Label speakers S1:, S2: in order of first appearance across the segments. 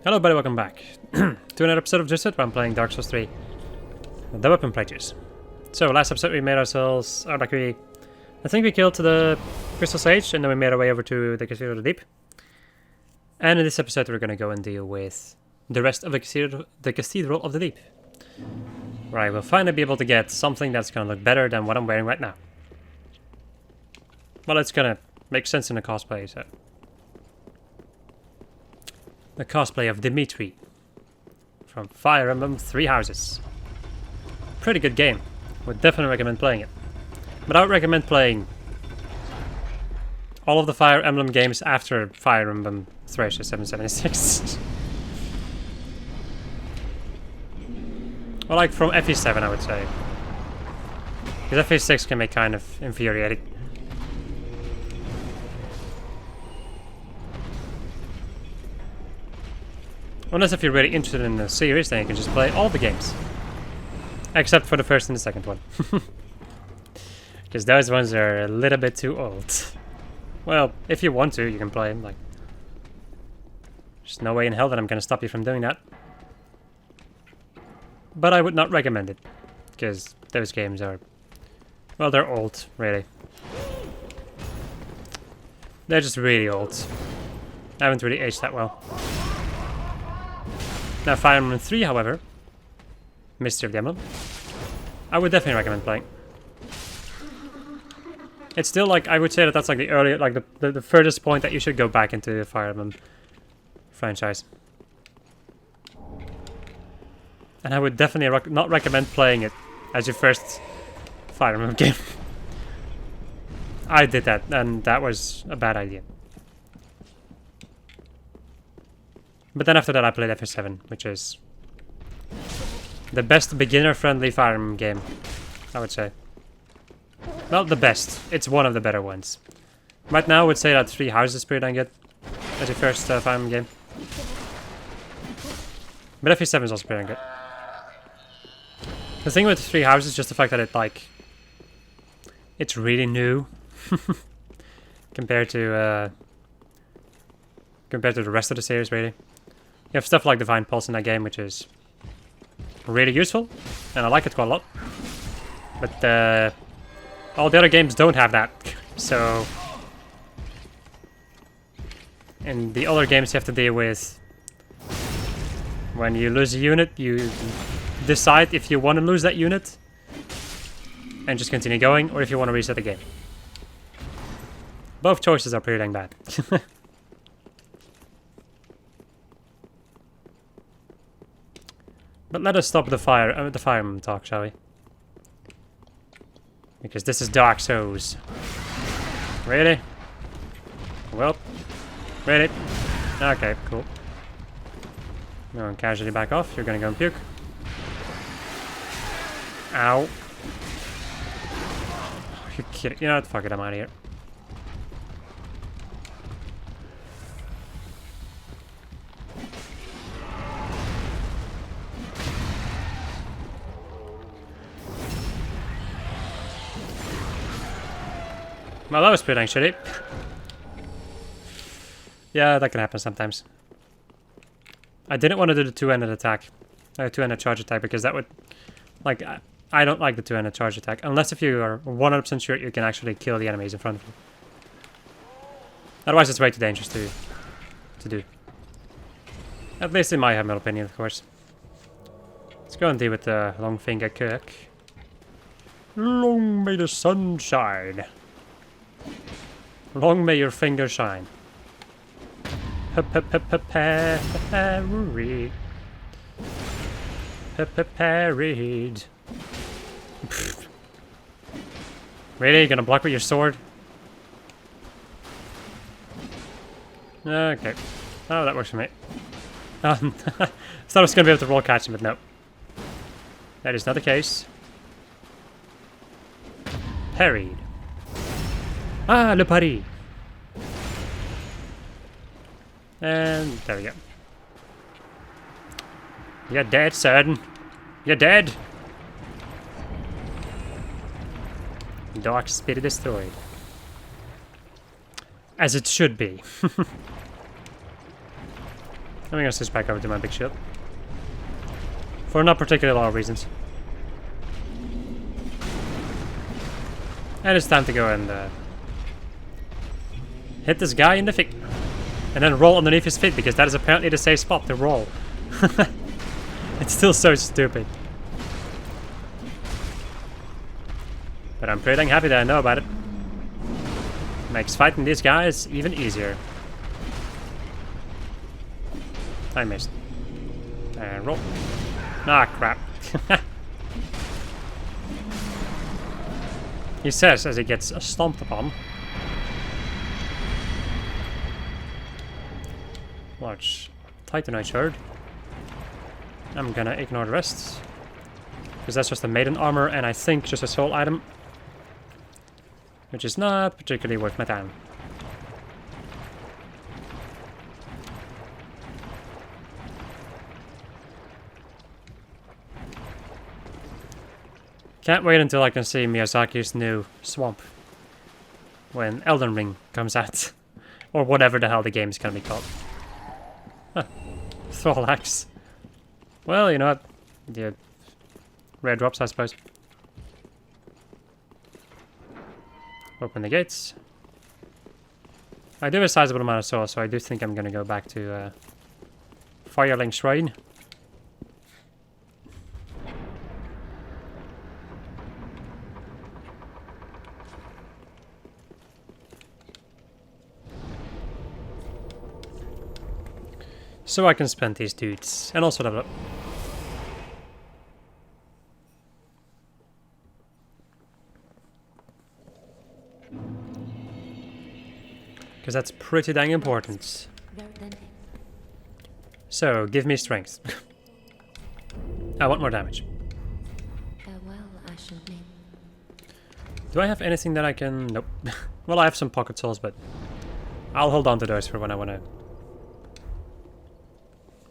S1: Hello everybody, welcome back to another episode of Just It, where I'm playing Dark Souls 3, the weapon pledges. So last episode we made ourselves, I think we killed the Crystal Sage, and then we made our way over to the Cathedral of the Deep. And in this episode we're going to go and deal with the rest of the Cathedral of the Deep, where I will finally be able to get something that's going to look better than what I'm wearing right now. Well, it's going to make sense in the cosplay, so... The cosplay of Dimitri from Fire Emblem Three Houses. Pretty good game. Would definitely recommend playing it. But I would recommend playing all of the Fire Emblem games after Fire Emblem Thresher 776. Well, like from FE7 I would say. Because FE6 can be kind of infuriating. Unless if you're really interested in the series, then you can just play all the games. Except for the first and the second one. Because those ones are a little bit too old. Well, if you want to, you can play them. Like, there's no way in hell that I'm going to stop you from doing that. But I would not recommend it. Because those games are... Well, they're old, really. They're just really old. They haven't really aged that well. Now, Fire Emblem 3, however, Mystery of the Emblem, I would definitely recommend playing. It's still like, I would say that that's like the earlier, like the furthest point that you should go back into the Fire Emblem franchise. And I would definitely not recommend playing it as your first Fire Emblem game. I did that, and that was a bad idea. But then after that I played FE7, which is the best beginner-friendly Fire Emblem game, I would say. Well, the best. It's one of the better ones. Right now I would say that Three Houses is pretty dang good as your first Fire Emblem game. But FE7 is also pretty dang good. The thing with Three Houses is just the fact that it's really new compared to the rest of the series, really. You have stuff like Divine Pulse in that game, which is really useful, and I like it quite a lot. But all the other games don't have that, so... In the other games you have to deal with... When you lose a unit, you decide if you want to lose that unit, and just continue going, or if you want to reset the game. Both choices are pretty dang bad. But let us stop the Fire Emblem talk, shall we? Because this is Dark Souls. Really? Well, really? Okay, cool. No, and casually back off. You're gonna go and puke. Ow. You're kidding. You know what? Fuck it, I'm out of here. Well, that was pretty dang shitty. Yeah, that can happen sometimes. I didn't want to do the two-handed attack. Two-handed charge attack, because that would... Like, I don't like the two-handed charge attack. Unless if you are 100% sure you can actually kill the enemies in front of you. Otherwise it's way too dangerous to do. At least in my humble opinion, of course. Let's go and deal with the Longfinger Kirk. Long may the sun shine. Long may your finger shine. Parried. Parried. Really? You gonna block with your sword? Okay. Oh, that works for me. I thought I was gonna be able to roll catch him, but no. That is not the case. Parried. Ah, le pari. And there we go. You're dead, son. You're dead. Dark Spirit destroyed. As it should be. I'm gonna switch back over to my big shield. For not particularly a lot of reasons. And it's time to go and hit this guy in the feet. And then roll underneath his feet, because that is apparently the safe spot to roll. It's still so stupid. But I'm pretty dang happy that I know about it. Makes fighting these guys even easier. I missed. And roll. Ah, crap. He says as he gets stomped upon. Large Titanite shard. I'm gonna ignore the rest. Because that's just a maiden armor and I think just a soul item. Which is not particularly worth my time. Can't wait until I can see Miyazaki's new swamp. When Elden Ring comes out. Or whatever the hell the game's gonna be called. Huh. Thrall axe. Well, you know what? Yeah. Rare drops, I suppose. Open the gates. I do have a sizable amount of souls, so I do think I'm gonna go back to Fireling Shrine. So I can spend these dudes and also level up. Because that's pretty dang important. So, give me strength. I want more damage. Do I have anything that I can... Nope. Well, I have some pocket souls, but I'll hold on to those for when I want to...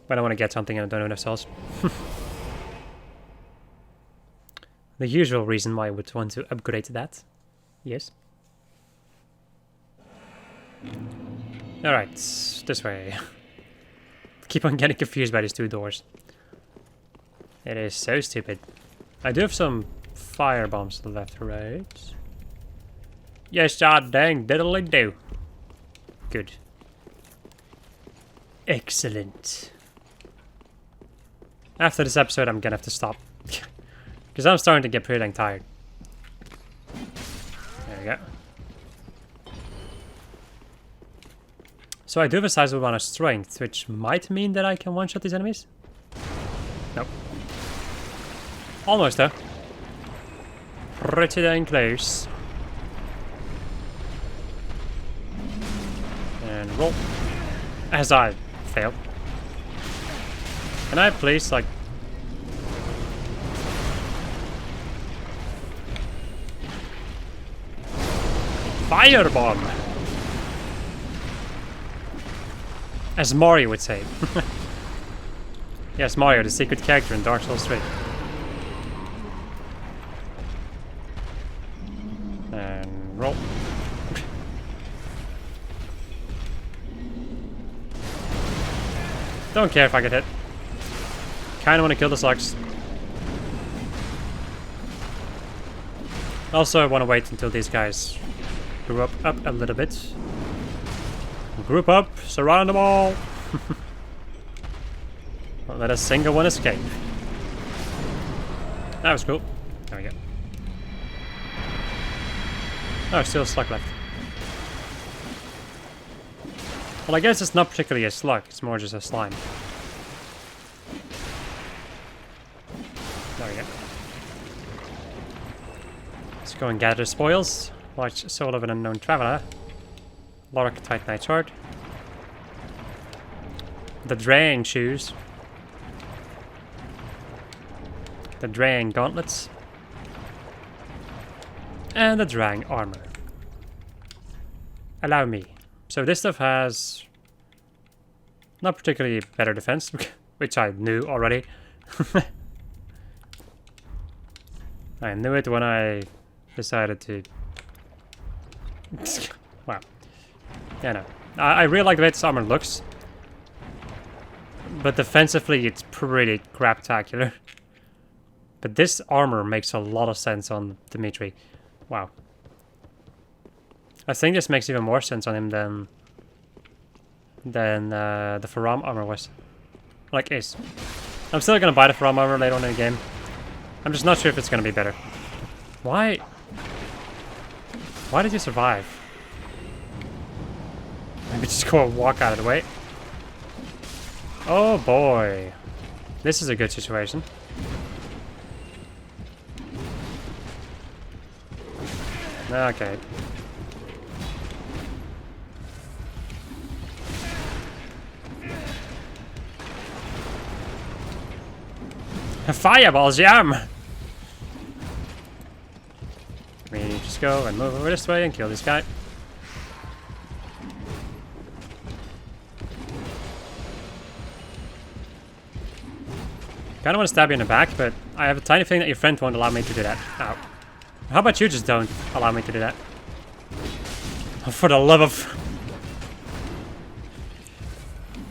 S1: When I want to get something and I don't have enough souls. The usual reason why I would want to upgrade that. Yes. Alright, this way. Keep on getting confused by these two doors. It is so stupid. I do have some fire bombs to the left, right? Yes, I dang diddly do. Good. Excellent. After this episode, I'm gonna have to stop. Because I'm starting to get pretty dang tired. There we go. So I do have a sizable amount of strength, which might mean that I can one-shot these enemies. Nope. Almost though. Pretty dang close. And roll. As I failed. Can I please, like... Firebomb! As Mario would say. Yes, Mario, the secret character in Dark Souls 3. And roll. Don't care if I get hit. Kinda wanna kill the slugs. Also, I wanna wait until these guys group up a little bit. Group up, surround them all! Don't let a single one escape. That was cool. There we go. Oh, still a slug left. Well, I guess it's not particularly a slug, it's more just a slime. There we go. Let's go and gather spoils. Watch Soul of an Unknown Traveler. Loric Titanite Shard. The Drang Shoes. The Drang Gauntlets. And the Drang Armor. Allow me. So this stuff has not particularly better defense, which I knew already. I knew it when I decided to... Wow. Yeah, no. I really like the way this armor looks. But defensively, it's pretty craptacular. But this armor makes a lot of sense on Dimitri. Wow. I think this makes even more sense on him than the Faram armor was. Like, is. I'm still gonna buy the Faram armor later on in the game. I'm just not sure if it's gonna be better. Why? Why did you survive? Maybe just go and walk out of the way. Oh boy. This is a good situation. Okay. Fireballs, yum! We just go and move over this way and kill this guy. Kinda want to stab you in the back, but I have a tiny feeling that your friend won't allow me to do that. Ow. How about you just don't allow me to do that? Oh, for the love of...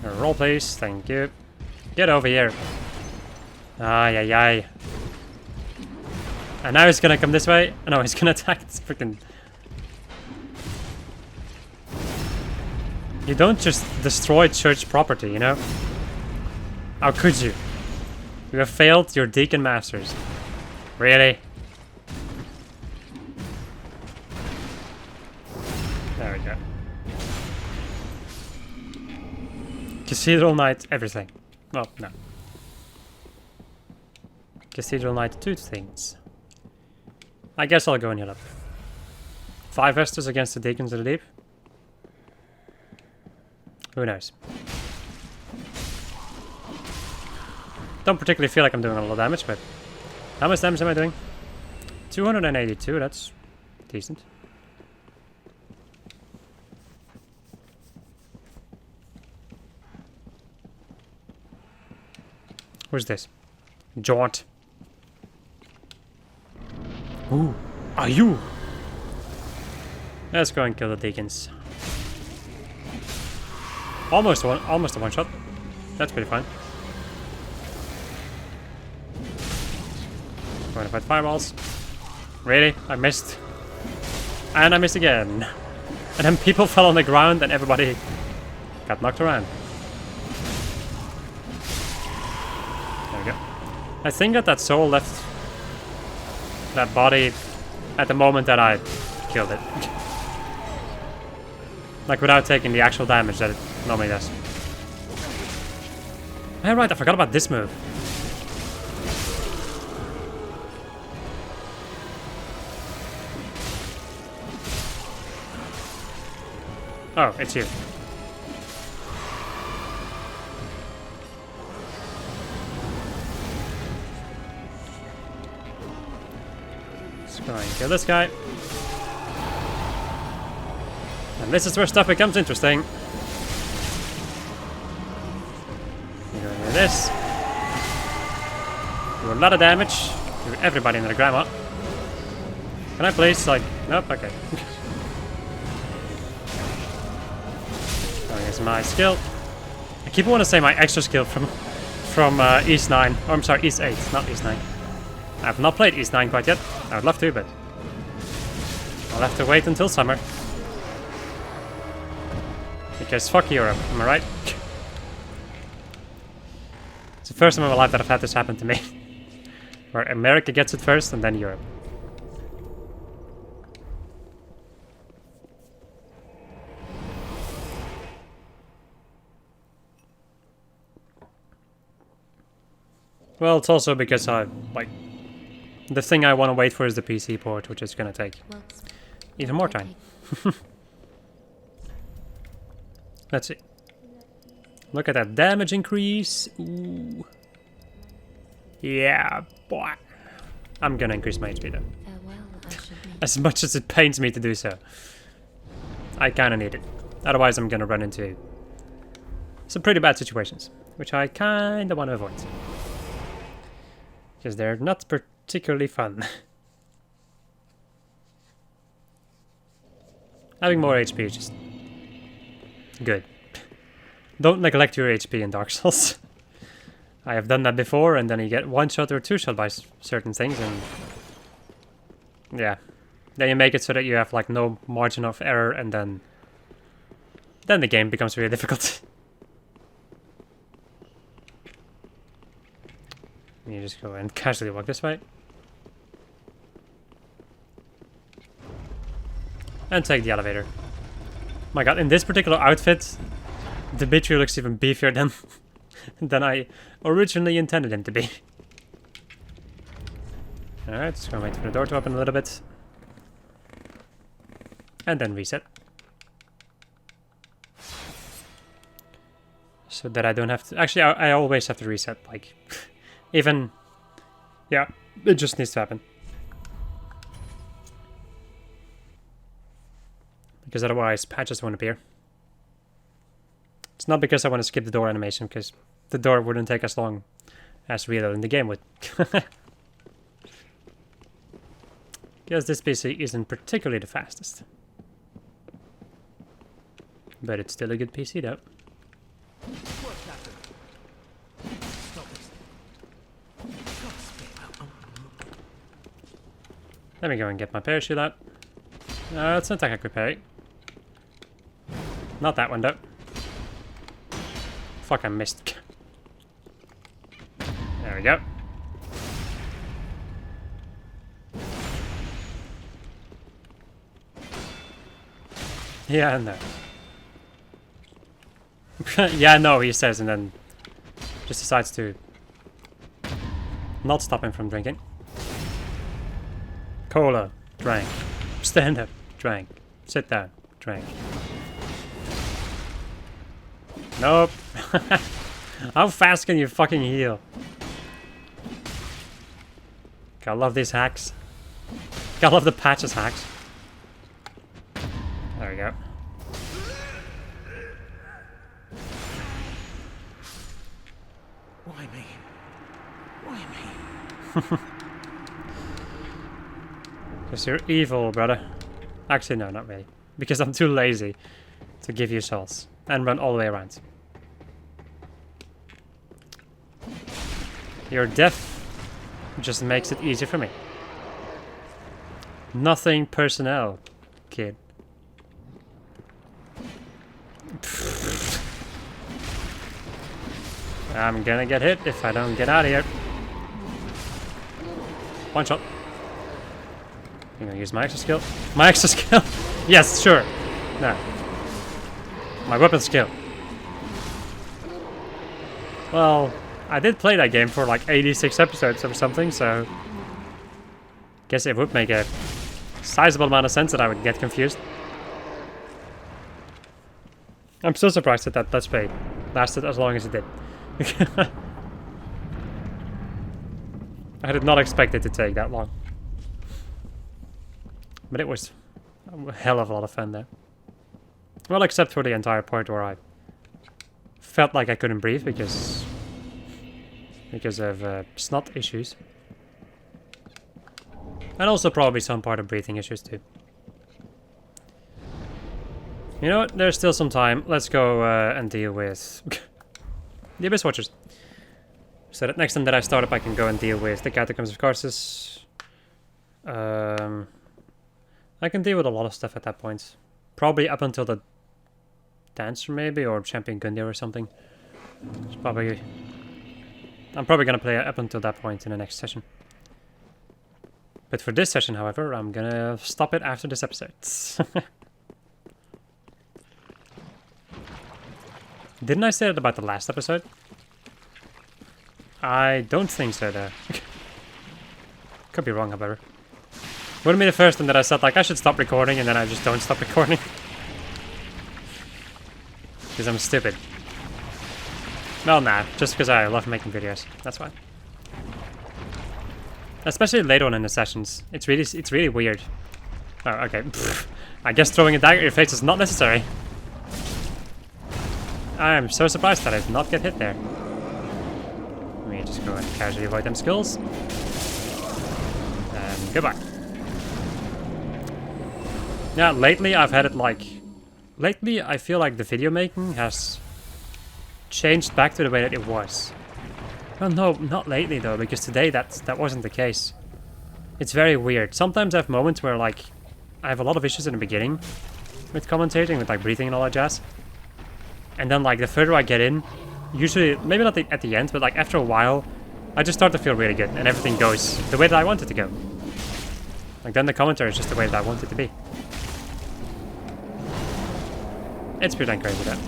S1: Roll, please. Thank you. Get over here. Ay, ay, ay. And now he's gonna come this way. No, he's gonna attack this freaking... You don't just destroy church property, you know? How could you? You have failed your Deacon Masters. Really? There we go. Cathedral Knight, everything. Well, no. Cathedral Knight, 2 things. I guess I'll go and heal up. 5 Estus against the Deacons of the Deep. Who knows? Don't particularly feel like I'm doing a lot of damage, but... How much damage am I doing? 282, that's decent. Who's this? Jaunt. Ooh, are you? Let's go and kill the Deacons. Almost a one shot. That's pretty fine. Going to fight fireballs. Really? I missed. And I missed again. And then people fell on the ground and everybody got knocked around. There we go. I think that soul left that body at the moment that I killed it. Like without taking the actual damage that it normally does. Oh, right, I forgot about this move. Oh, it's you. Let's go and kill this guy. And this is where stuff becomes interesting. You're gonna do this. Do a lot of damage to everybody in the grandma. Can I please, like, nope, okay. Here's my skill. I keep wanting to say my extra skill from East 9. Oh, I'm sorry, East 8, not East 9. I have not played East 9 quite yet. I would love to, but I'll have to wait until summer. Because fuck Europe, am I right? It's the first time in my life that I've had this happen to me. Where America gets it first and then Europe. Well, it's also because the thing I want to wait for is the PC port, which is going to take even more time. Let's see. Look at that damage increase. Ooh. Yeah, boy. I'm going to increase my HP though. As much as it pains me to do so. I kind of need it. Otherwise I'm going to run into some pretty bad situations, which I kind of want to avoid. Because they're not particularly fun. Having more HP is just good. Don't neglect your HP in Dark Souls. I have done that before, and then you get one shot or two shot by certain things, and yeah, then you make it so that you have like no margin of error, and then the game becomes really difficult. You just go and casually walk this way. And take the elevator. My god, in this particular outfit, Dimitri looks even beefier than I originally intended him to be. Alright, just gonna wait for the door to open a little bit. And then reset. So that I don't have to... Actually, I always have to reset, like... Even... Yeah, it just needs to happen. Because otherwise, patches won't appear. It's not because I want to skip the door animation, because the door wouldn't take as long as reloading the game would. Because this PC isn't particularly the fastest. But it's still a good PC though. Let me go and get my parachute out. It's not like I could parry. Not that one though. Fuck, I missed. There we go. Yeah, no. Yeah, no, he says, and then just decides to not stop him from drinking. Cola, drank. Stand up, drank. Sit down, drank. Nope. How fast can you fucking heal? Gotta love these hacks. Gotta love the patches hacks. There we go.
S2: Why me? Why me?
S1: Because you're evil, brother. Actually, no, not really. Because I'm too lazy to give you souls and run all the way around. Your death just makes it easier for me. Nothing personnel, kid. I'm gonna get hit if I don't get out of here. One shot. I'm gonna use my extra skill. My extra skill? Yes, sure. No. My weapon skill. Well, I did play that game for like 86 episodes or something, so... Guess it would make a sizable amount of sense that I would get confused. I'm so surprised that Let's Play lasted as long as it did. I did not expect it to take that long. But it was a hell of a lot of fun there. Well, except for the entire part where I felt like I couldn't breathe because of snot issues. And also probably some part of breathing issues too. You know what? There's still some time. Let's go and deal with the Abyss Watchers. So that next time that I start up, I can go and deal with the Catacombs of Karsus. I can deal with a lot of stuff at that point. Probably up until the Dancer maybe, or Champion Gundyr or something. I'm probably gonna play up until that point in the next session. But for this session, however, I'm gonna stop it after this episode. Didn't I say that about the last episode? I don't think so, though. Could be wrong, however. Wouldn't be the first time that I said, like, I should stop recording, and then I just don't stop recording. Because I'm stupid. Well, nah, just because I love making videos. That's why. Especially later on in the sessions. It's really weird. Oh, okay. Pfft. I guess throwing a dagger at your face is not necessary. I am so surprised that I did not get hit there. Let me just go and casually avoid them skills. And goodbye. Yeah, lately I've had it like... Lately I feel like the video making has changed back to the way that it was. Well, no, not lately though, because today that wasn't the case. It's very weird. Sometimes I have moments where like I have a lot of issues in the beginning with commentating, with like breathing and all that jazz. And then like the further I get in, usually maybe not at the end, but like after a while, I just start to feel really good and everything goes the way that I want it to go. Like then the commentary is just the way that I want it to be. It's pretty dang crazy that.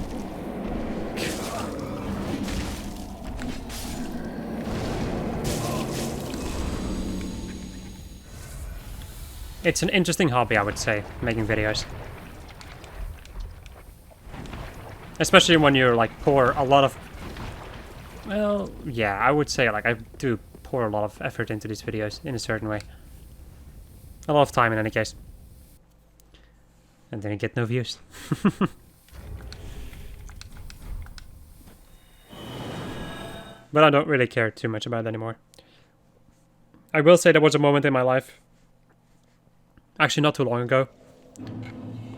S1: It's an interesting hobby, I would say, making videos. Especially when you're like pour a lot of... Well, yeah, I would say like I do pour a lot of effort into these videos in a certain way. A lot of time in any case. And then you get no views. But I don't really care too much about it anymore. I will say there was a moment in my life, actually not too long ago,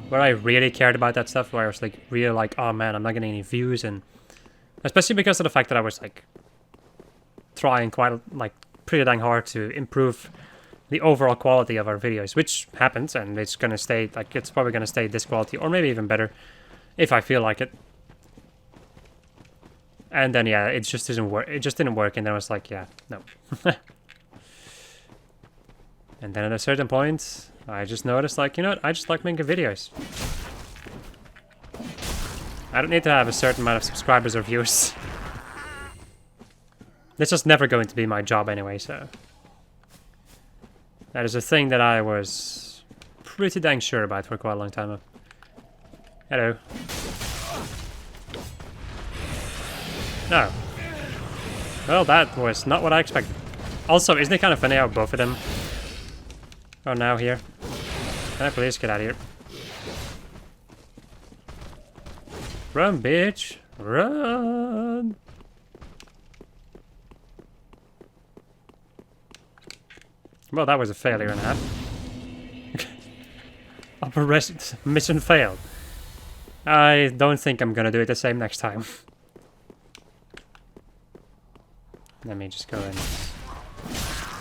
S1: where I really cared about that stuff, where I was like really like, oh man, I'm not getting any views, and especially because of the fact that I was like trying quite like pretty dang hard to improve the overall quality of our videos, which happens, and it's gonna stay like it's probably gonna stay this quality or maybe even better if I feel like it. And then yeah, it just didn't work. It just didn't work, and then I was like, yeah, no. And then at a certain point, I just noticed, like, you know what, I just like making videos. I don't need to have a certain amount of subscribers or views. It's just never going to be my job anyway, so... That is a thing that I was pretty dang sure about for quite a long time. Hello. No. Well, that was not what I expected. Also, isn't it kind of funny how both of them are now here? Can I please get out of here? Run, bitch! Run! Well, that was a failure and a half. Operation mission failed. I don't think I'm gonna do it the same next time. Let me just go and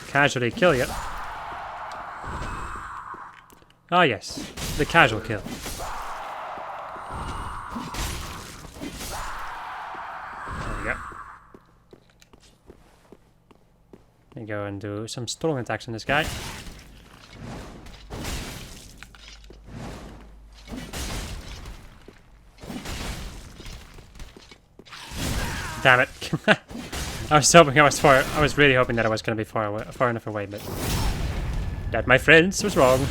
S1: casually kill you. Ah yes, the casual kill. There we go. Let me go and do some strong attacks on this guy. Damn it. I was hoping I was really hoping that I was going to be far enough away, but that, my friends, was wrong.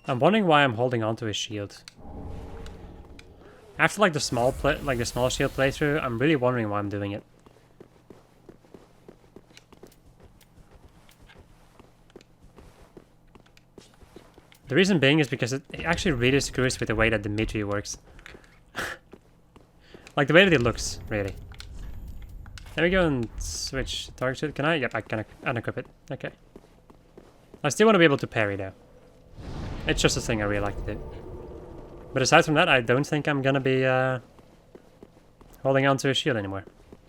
S1: I'm wondering why I'm holding onto his shield. After like the small shield playthrough, I'm really wondering why I'm doing it. The reason being is because it actually really screws with the way that Dimitri works. Like the way that it looks, really. Let me go and switch target. Can I? Yep, I can unequip it. Okay. I still want to be able to parry though. It's just a thing I really like to do. But aside from that, I don't think I'm gonna be holding on to a shield anymore.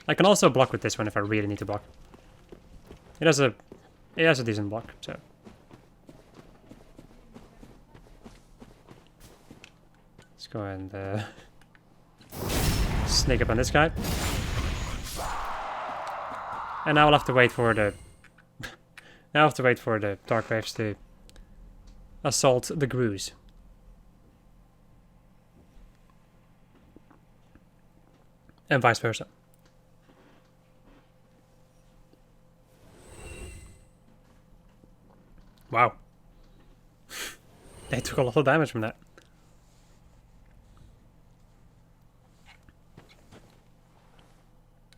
S1: I can also block with this one if I really need to block. It has a decent block, so. Let's go and sneak up on this guy. And now I'll have to wait for the now I have to wait for the Dark Waves to assault the Grues. And vice versa. Wow. They took a lot of damage from that.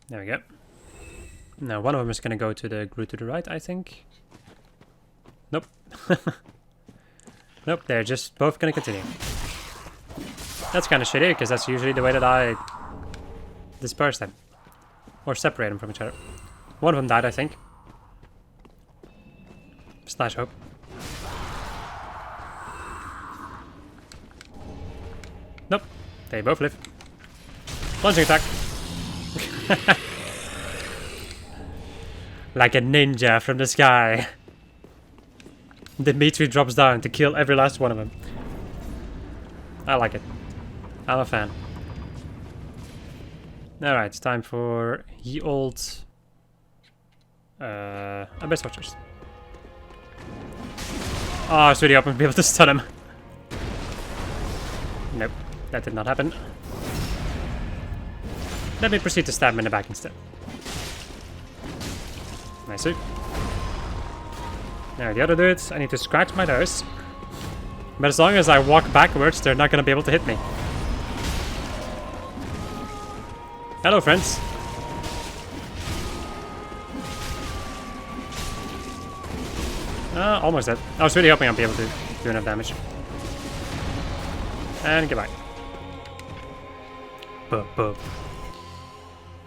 S1: There we go. Now one of them is going to go to the Grue to the right, I think. Nope. Nope, they're just both going to continue. That's kind of shitty, because that's usually the way that I disperse them. Or separate them from each other. One of them died, I think. Slash hope. Nope. They both live. Plunging attack. Like a ninja from the sky. Dimitri drops down to kill every last one of them. I like it. I'm a fan. Alright, it's time for ye old Abyss Watchers. Oh, I was really hoping to be able to stun him. Nope, that did not happen. Let me proceed to stab him in the back instead. Nice. Now the other dudes, I need to scratch my nose. But as long as I walk backwards, they're not gonna be able to hit me. Hello, friends. Almost dead. I was really hoping I'd be able to do enough damage. And goodbye. Boom, boom.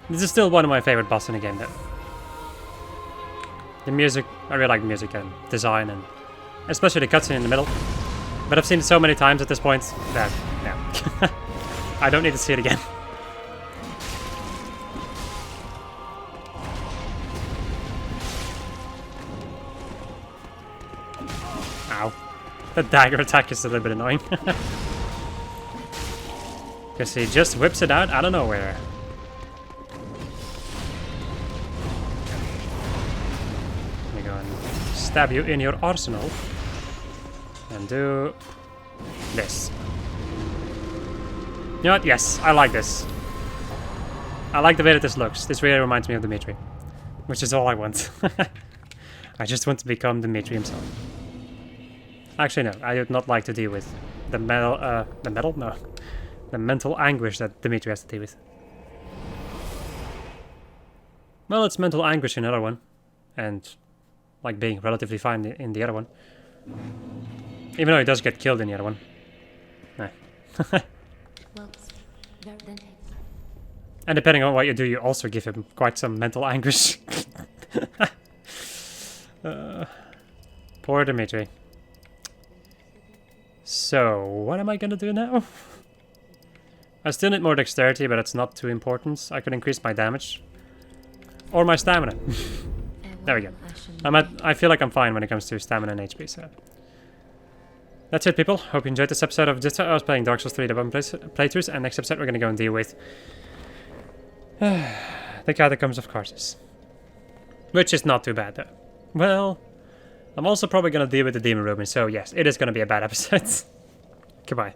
S1: This is still one of my favorite bosses in the game, though. The music, I really like the music and design, and especially the cutscene in the middle. But I've seen it so many times at this point that, no. I don't need to see it again. Ow. The dagger attack is a little bit annoying. Because he just whips it out of nowhere. Let me go and stab you in your arsenal. And do this. You know what? Yes, I like this. I like the way that this looks. This really reminds me of Dimitri. Which is all I want. I just want to become Dimitri himself. Actually, no. I would not like to deal with the mental anguish that Dimitri has to deal with. Well, it's mental anguish in another one. And, like, being relatively fine in the other one. Even though he does get killed in the other one. Nah. And depending on what you do, you also give him quite some mental anguish. Poor Dimitri. So, what am I gonna do now? I still need more dexterity, but it's not too important. I could increase my damage. Or my stamina. There we go. I feel like I'm fine when it comes to stamina and HP, so... That's it, people. Hope you enjoyed this episode of I was playing Dark Souls 3 Development playthroughs, and next episode we're gonna go and deal with... the Catacombs of Karsus. Which is not too bad, though. Well... I'm also probably gonna deal with the Demon Ruin, so yes, it is gonna be a bad episode. Goodbye.